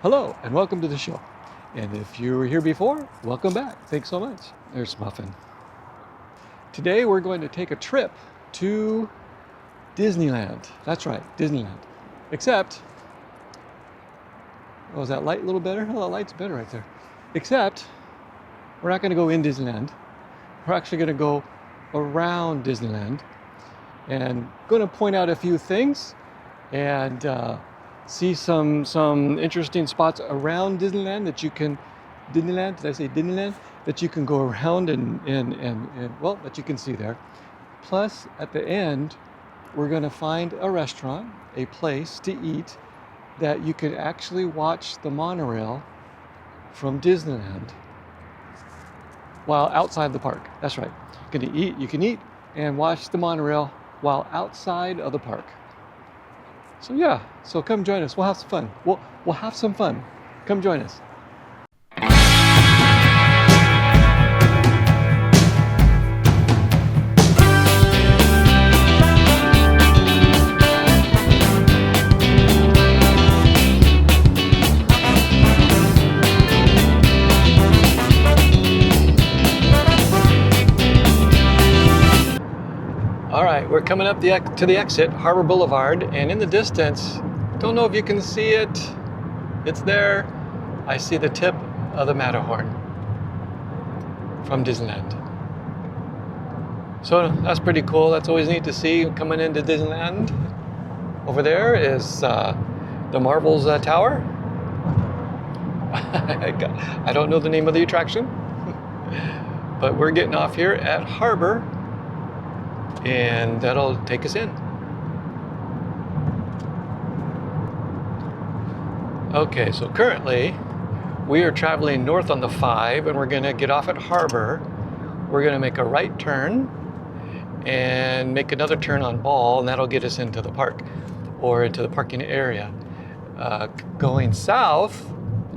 Hello and welcome to the show. And if you were here before, welcome back. Thanks so much. There's Muffin. Today we're going to take a trip to Disneyland. That's right, Disneyland. Except, oh, is that light a little better? Oh, that light's better right there. Except, we're not going to go in Disneyland. We're actually going to go around Disneyland and going to point out a few things and see some interesting spots around Disneyland that you can, Disneyland, did I say Disneyland? That you can go around and well, that you can see there. Plus, at the end, we're gonna find a restaurant, a place to eat that you can actually watch the monorail from Disneyland while outside the park. That's right. You can eat and watch the monorail while outside of the park. So yeah, so come join us. We'll have some fun. We'll have some fun. Come join us. All right, we're coming up to the exit, Harbor Boulevard, and in the distance, don't know if you can see it, it's there. I see the tip of the Matterhorn from Disneyland. So that's pretty cool. That's always neat to see coming into Disneyland. Over there is the Marvel's Tower. I don't know the name of the attraction, but we're getting off here at Harbor. And that'll take us in. Okay, so currently we are traveling north on the 5 and we're gonna get off at Harbor. We're gonna make a right turn and make another turn on Ball, and that'll get us into the park or into the parking area. Going south,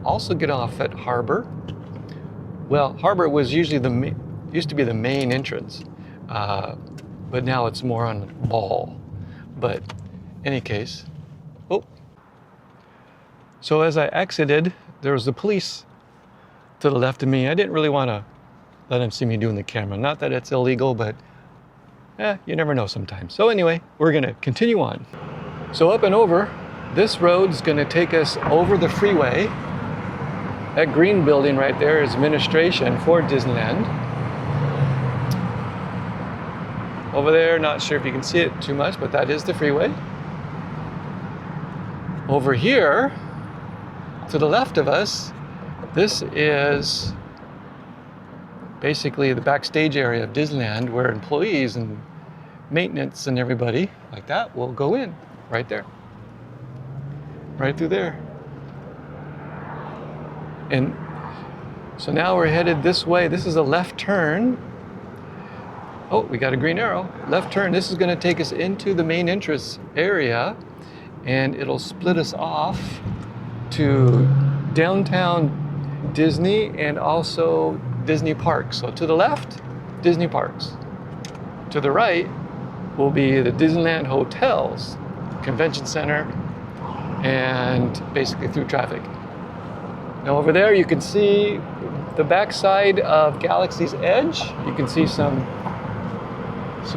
also get off at Harbor. Well, Harbor was usually used to be the main entrance. But now it's more on Ball. But in any case, oh. So as I exited, there was the police to the left of me. I didn't really want to let him see me doing the camera. Not that it's illegal, but you never know sometimes. So anyway, we're gonna continue on. So up and over, this road's gonna take us over the freeway. That green building right there is administration for Disneyland. Over there, not sure if you can see it too much, but that is the freeway. Over here, to the left of us, this is basically the backstage area of Disneyland where employees and maintenance and everybody like that will go in, right there. Right through there. And so now we're headed this way. This is a left turn. Oh, we got a green arrow. Left turn. This is going to take us into the main entrance area, and it'll split us off to downtown Disney and also Disney parks. So to the left, Disney parks. To the right will be the Disneyland hotels, convention center, and basically through traffic. Now over there you can see the backside of Galaxy's Edge. You can see some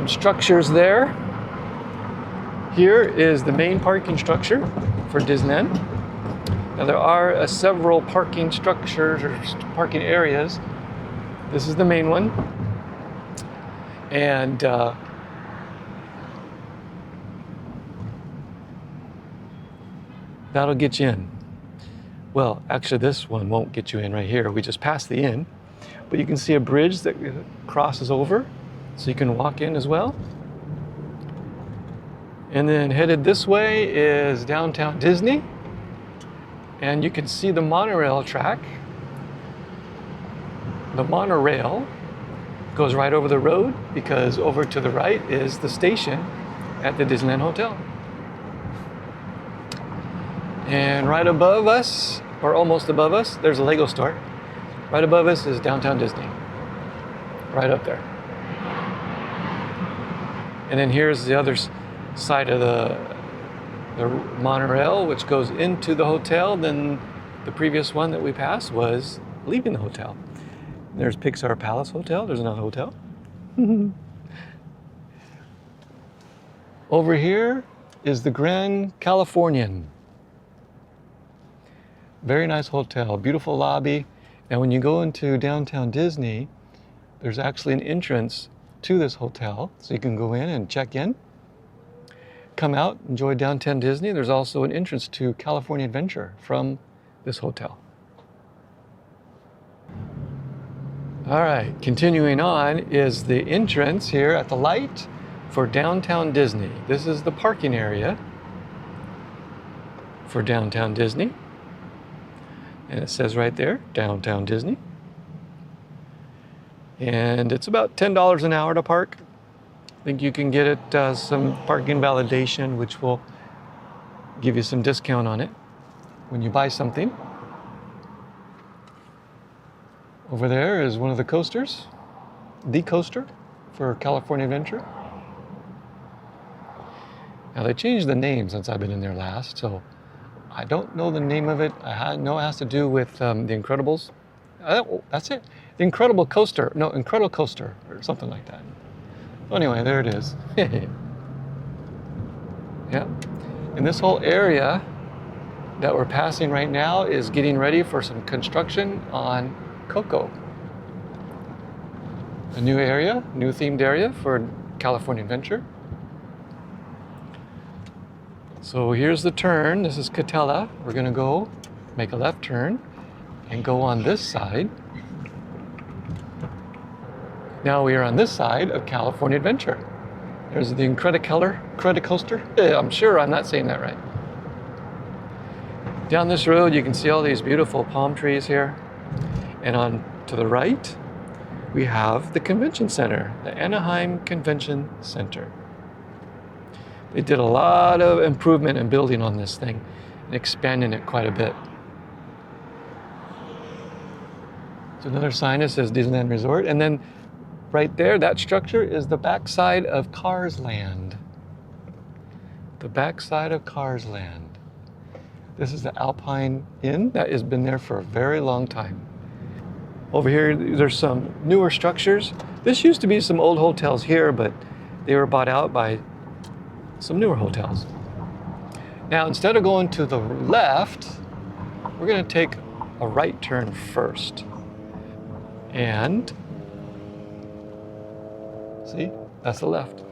structures there. Here is the main parking structure for Disneyland. Now there are several parking structures or parking areas. This is the main one. And that'll get you in. Well, actually this one won't get you in right here. We just passed the inn. But you can see a bridge that crosses over. So you can walk in as well. And then headed this way is downtown Disney. And you can see the monorail track. The monorail goes right over the road because over to the right is the station at the Disneyland Hotel. And right above us, or almost above us, there's a Lego store. Right above us is downtown Disney. Right up there. And then here's the other side of the monorail, which goes into the hotel. Then The previous one that we passed was leaving the hotel. There's Pixar Palace Hotel. There's another hotel. Over here is the Grand Californian. Very nice hotel, beautiful lobby. And when you go into downtown Disney, there's actually an entrance to this hotel. So you can go in and check in, come out, enjoy downtown Disney. There's also an entrance to California Adventure from this hotel. All right, continuing on is the entrance here at the light for downtown Disney. This is the parking area for downtown Disney. And it says right there, downtown Disney. And it's about $10 an hour to park. I think you can get it some parking validation, which will give you some discount on it when you buy something. Over there is one of the coasters, the coaster for California Adventure. Now they changed the name since I've been in there last, so I don't know the name of it. I know it has to do with The Incredibles. That's it. The Incredible Coaster. No, Incredible Coaster or something like that. Anyway, there it is. Yeah. And this whole area that we're passing right now is getting ready for some construction on Coco. A new area, new themed area for California Adventure. So here's the turn. This is Catella. We're gonna go make a left turn and go on this side. Now we are on this side of California Adventure. There's the Incredicoaster. I'm sure I'm not saying that right. Down this road, you can see all these beautiful palm trees here. And on to the right, we have the convention center, the Anaheim Convention Center. They did a lot of improvement and building on this thing and expanding it quite a bit. So another sign that says Disneyland Resort. And then right there, that structure is the backside of Cars Land. The backside of Cars Land. This is the Alpine Inn that has been there for a very long time. Over here, there's some newer structures. This used to be some old hotels here, but they were bought out by some newer hotels. Now, instead of going to the left, we're gonna take a right turn first. And see, that's the left.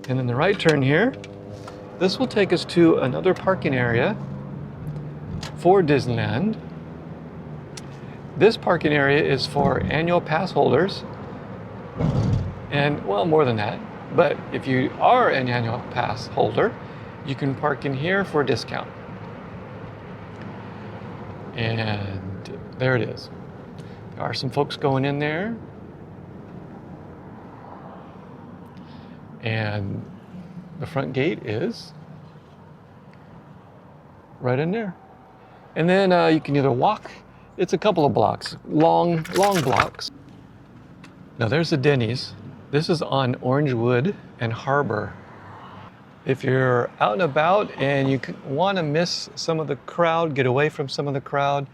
And then the right turn here, this will take us to another parking area for Disneyland. This parking area is for annual pass holders. And well, more than that. But if you are an annual pass holder, you can park in here for a discount. And there it is. There are some folks going in there. And the front gate is right in there. And then you can either walk. It's a couple of blocks, long blocks. Now there's the Denny's. This is on Orangewood and Harbor. If you're out and about and you want to miss some of the crowd, get away from some of the crowd,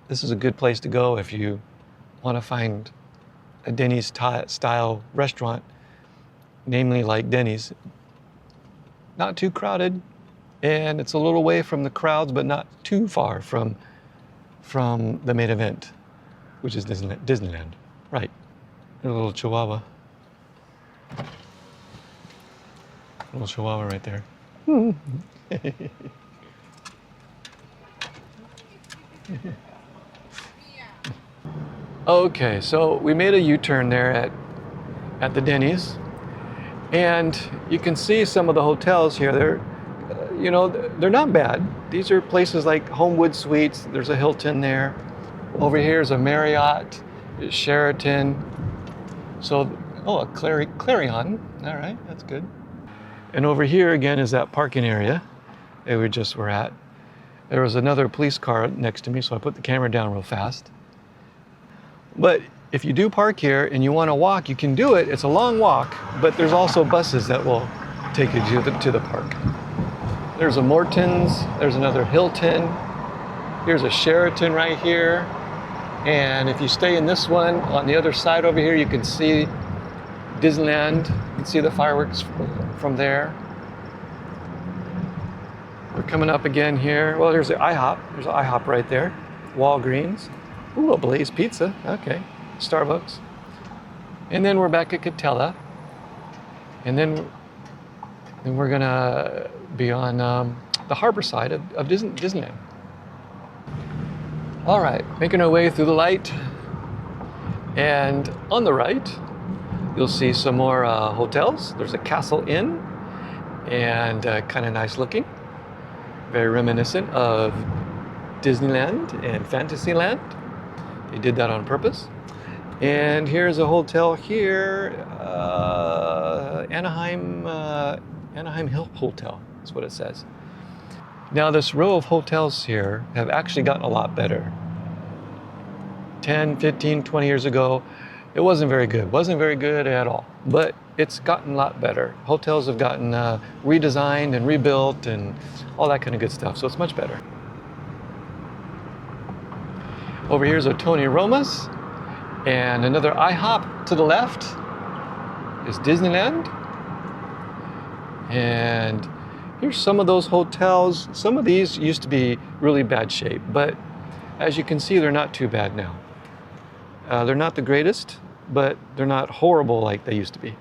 this is a good place to go if you want to find a Denny's style restaurant, namely like Denny's. Not too crowded, and it's a little away from the crowds, but not too far from the main event, which is Disneyland. Right. A little chihuahua. A little chihuahua right there. Okay, so we made a U-turn there at the Denny's, and you can see some of the hotels here. They're not bad. These are places like Homewood Suites. There's a Hilton there. Over here is a Marriott, Sheraton. So, a Clarion. All right, that's good. And over here again is that parking area that we just were at. There was another police car next to me, so I put the camera down real fast. But if you do park here and you want to walk, you can do it. It's a long walk, but there's also buses that will take you to the park. There's a Morton's, there's another Hilton. Here's a Sheraton right here. And if you stay in this one, on the other side over here, you can see Disneyland. You can see the fireworks from there. We're coming up again here. Well, there's the IHOP. There's an IHOP right there. Walgreens. Ooh, a Blaze Pizza. Okay. Starbucks. And then we're back at Catella. And then we're gonna be on the harbor side of Disneyland. All right, making our way through the light. And on the right, you'll see some more hotels. There's a Castle Inn, and kind of nice looking. Very reminiscent of Disneyland and Fantasyland. They did that on purpose. And here's a hotel here, Anaheim Hill Hotel, that's what it says. Now this row of hotels here have actually gotten a lot better. 10, 15, 20 years ago, it wasn't very good. Wasn't very good at all. But it's gotten a lot better. Hotels have gotten redesigned and rebuilt and all that kind of good stuff. So it's much better. Over here's a Tony Roma's, and another IHOP to the left is Disneyland. And here's some of those hotels. Some of these used to be really bad shape, but as you can see, they're not too bad now. They're not the greatest, but they're not horrible like they used to be.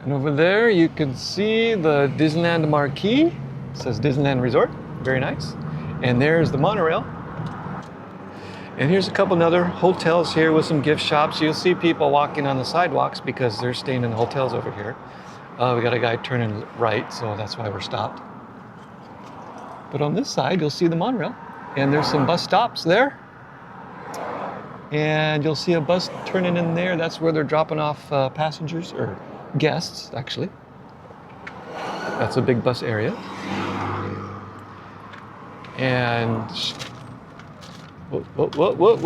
And over there, you can see the Disneyland marquee. It says Disneyland Resort, very nice. And there's the monorail. And here's a couple other hotels here with some gift shops. You'll see people walking on the sidewalks because they're staying in the hotels over here. We got a guy turning right, so that's why we're stopped. But on this side, you'll see the monorail. And there's some bus stops there. And you'll see a bus turning in there. That's where they're dropping off passengers, or guests, actually. That's a big bus area. And whoa, whoa, whoa, whoa,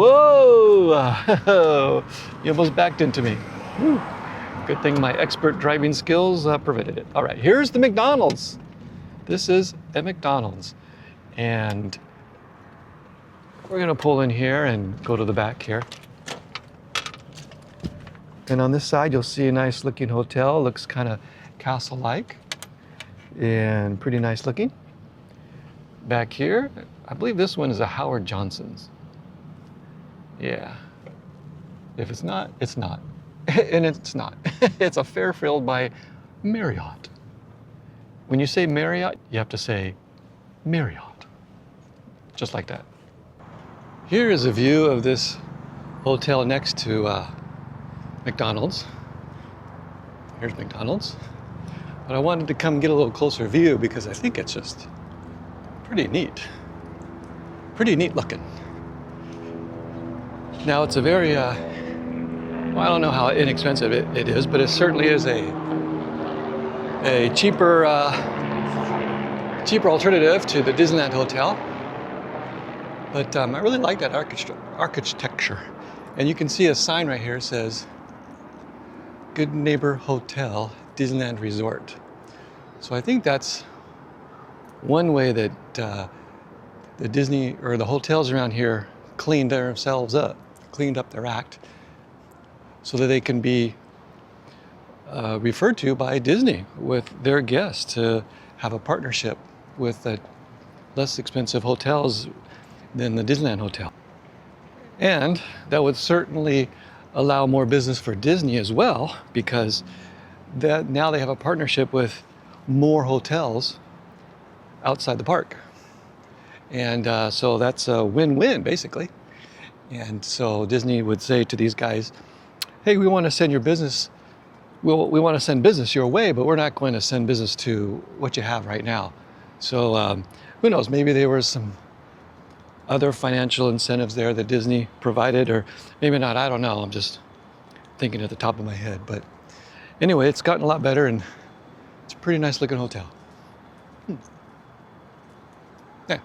whoa! You almost backed into me. Whew. Good thing my expert driving skills prevented it. All right, here's the McDonald's. This is a McDonald's. And we're gonna pull in here and go to the back here. And on this side, you'll see a nice looking hotel. Looks kind of castle-like and pretty nice looking. Back here, I believe this one is a Howard Johnson's. Yeah. If it's not, it's not. And it's not. It's a Fairfield by Marriott. When you say Marriott, you have to say Marriott. Just like that. Here is a view of this hotel next to McDonald's. Here's McDonald's. But I wanted to come get a little closer view because I think it's just pretty neat. Pretty neat looking. Now it's a very, well, I don't know how inexpensive it is, but it certainly is a cheaper alternative to the Disneyland Hotel. But I really like that architecture. And you can see a sign right here that says, Good Neighbor Hotel, Disneyland Resort. So I think that's one way that the Disney or the hotels around here cleaned themselves up, cleaned up their act, so that they can be referred to by Disney with their guests to have a partnership with less expensive hotels than the Disneyland Hotel. And that would certainly allow more business for Disney as well, because now they have a partnership with more hotels outside the park. And so that's a win-win, basically. And so Disney would say to these guys, hey, we want to send your business, we want to send business your way, but we're not going to send business to what you have right now. So who knows, maybe there were some other financial incentives there that Disney provided, or maybe not, I don't know. I'm just thinking at the top of my head. But anyway, it's gotten a lot better, and it's a pretty nice looking hotel. Yeah.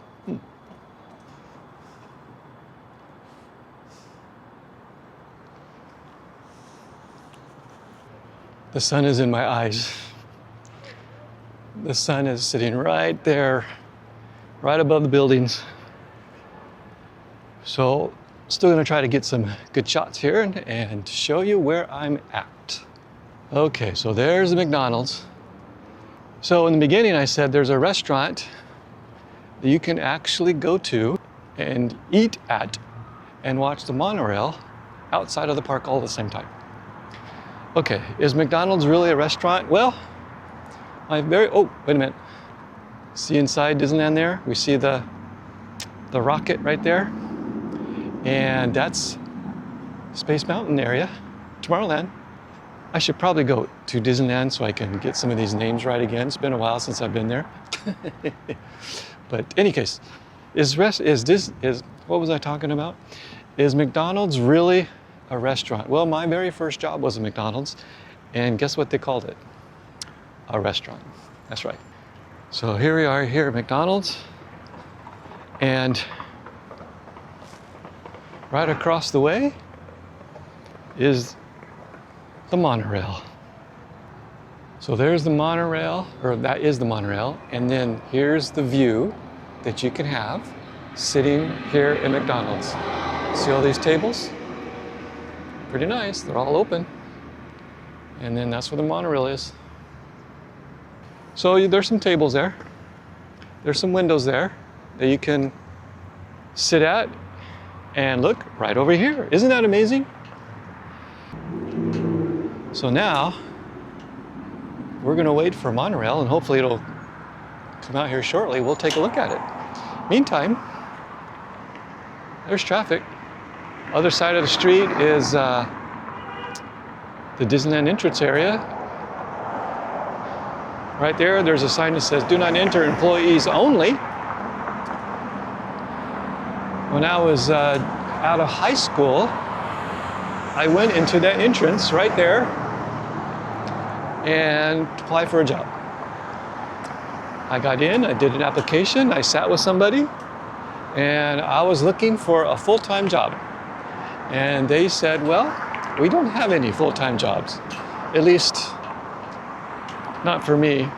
The sun is in my eyes. The sun is sitting right there, right above the buildings. So still gonna try to get some good shots here and show you where I'm at. Okay, so there's the McDonald's. So in the beginning I said there's a restaurant that you can actually go to and eat at and watch the monorail outside of the park all at the same time. Okay, is McDonald's really a restaurant? Well, oh, wait a minute. See inside Disneyland there? We see the rocket right there. And that's Space Mountain area, Tomorrowland. I should probably go to Disneyland so I can get some of these names right again. It's been a while since I've been there. But in any case, what was I talking about? Is McDonald's really a restaurant? Well, my very first job was at McDonald's, and guess what they called it? A restaurant. That's right. So here we are here at McDonald's, and right across the way is the monorail. So there's the monorail, or that is the monorail, and then here's the view that you can have sitting here at McDonald's. See all these tables? Pretty nice, they're all open. And then that's where the monorail is. So there's some tables there. There's some windows there that you can sit at and look right over here. Isn't that amazing? So now we're gonna wait for a monorail and hopefully it'll come out here shortly. We'll take a look at it. Meantime, there's traffic. Other side of the street is the Disneyland entrance area. Right there, there's a sign that says, "Do not enter, employees only." When I was out of high school, I went into that entrance right there and applied for a job. I got in, I did an application, I sat with somebody, and I was looking for a full-time job. And they said, well, we don't have any full-time jobs. At least, not for me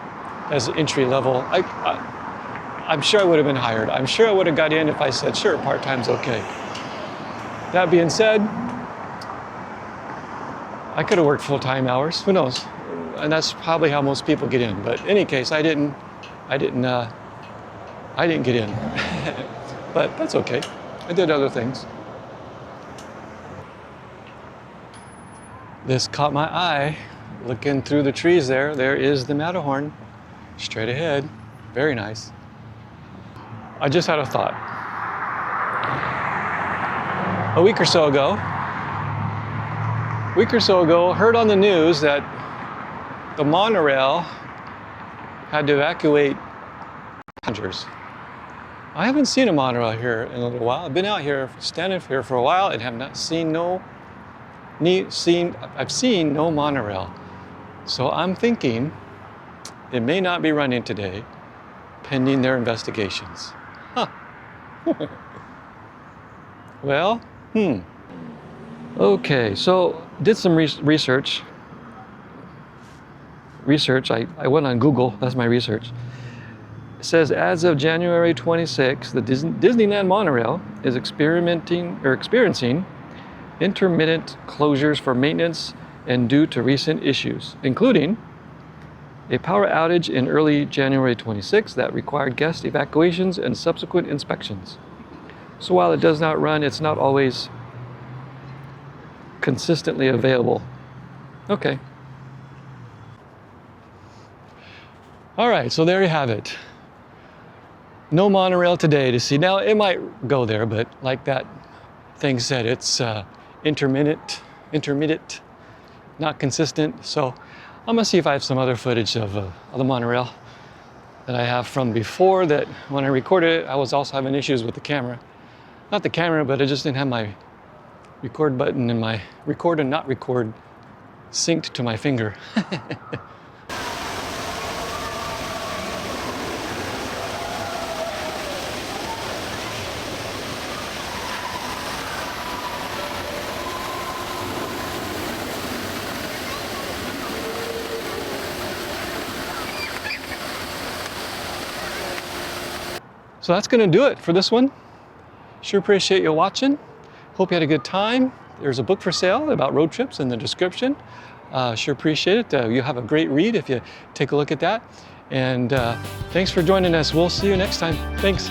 as entry level. I'm sure I would have been hired. I'm sure I would have got in if I said, sure, part-time's okay. That being said, I could have worked full-time hours, who knows? And that's probably how most people get in. But in any case, I didn't get in. But that's okay. I did other things. This caught my eye. Looking through the trees there, there is the Matterhorn, straight ahead. Very nice. I just had a thought. A week or so ago, heard on the news that the monorail had to evacuate passengers. I haven't seen a monorail here in a little while. I've been out here, standing here for a while, and have not seen I've seen no monorail. So I'm thinking it may not be running today, pending their investigations. Huh. Well, Okay, so did some research. I went on Google, that's my research. It says as of January 26, the Disneyland Monorail is experiencing intermittent closures for maintenance and due to recent issues, including a power outage in early January 26 that required guest evacuations and subsequent inspections. So while it does not run, it's not always consistently available. Okay. All right, so there you have it. No monorail today to see. Now, it might go there, but like that thing said, it's intermittent, not consistent. So I'm gonna see if I have some other footage of the monorail that I have from before, that when I recorded it, I was also having issues with the camera. Not the camera, but I just didn't have my record button and my record and not record synced to my finger. So that's going to do it for this one. Sure appreciate you watching. Hope you had a good time. There's a book for sale about road trips in the description. Sure appreciate it. You'll have a great read if you take a look at that. And thanks for joining us. We'll see you next time. Thanks.